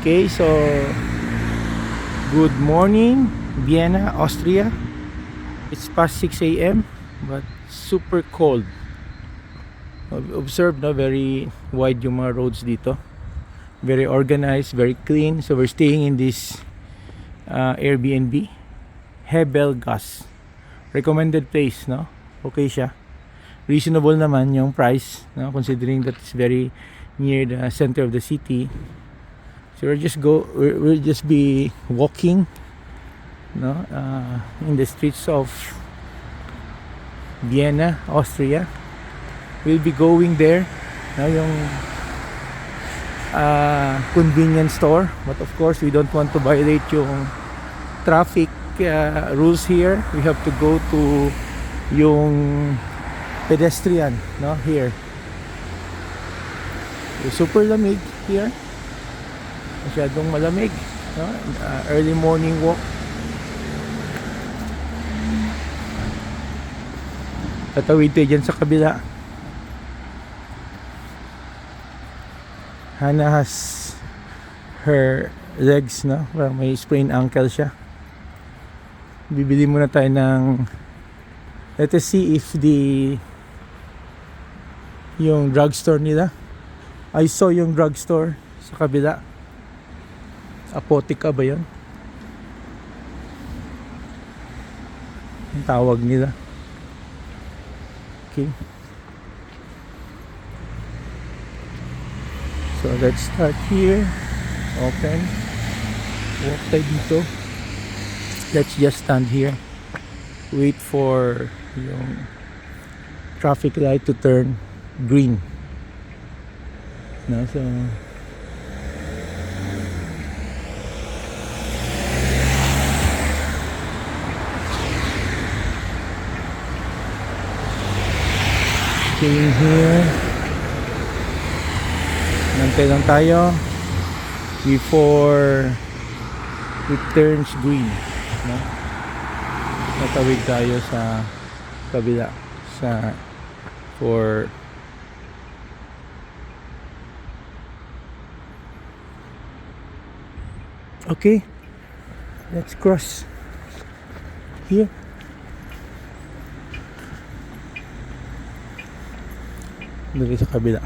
Okay, so good morning, Vienna, Austria. It's past 6 a.m. but super cold. Observe, no, very wide yung mga roads dito. Very organized, very clean. So we're staying in this Airbnb, Hebel Gas. Recommended place, no? Okay siya. Reasonable naman yung price, no? Considering that it's very near the center of the city. So we'll just be walking, no, in the streets of Vienna, Austria. We'll be going there, no, yung convenience store. But of course, we don't want to violate yung traffic rules here. We have to go to yung pedestrian, no, here. Super lamig here. Masyadong malamig, no? Early morning walk. Tatawid tayo dyan sa kabila. Hannah has her legs, no? Parang may sprained ankle siya. Bibili muna tayo ng, let us see if yung drugstore nila. I saw yung drugstore sa kabila. Apotika ba yun? Ang tawag nila. Okay. So let's start here. Open. Walk tayo dito. Let's just stand here. Wait for yung traffic light to turn green. No, so staying here. Nantay lang tayo before it turns green, no? Natawid tayo sa kabila for okay, let's cross here. Dali sa kabila.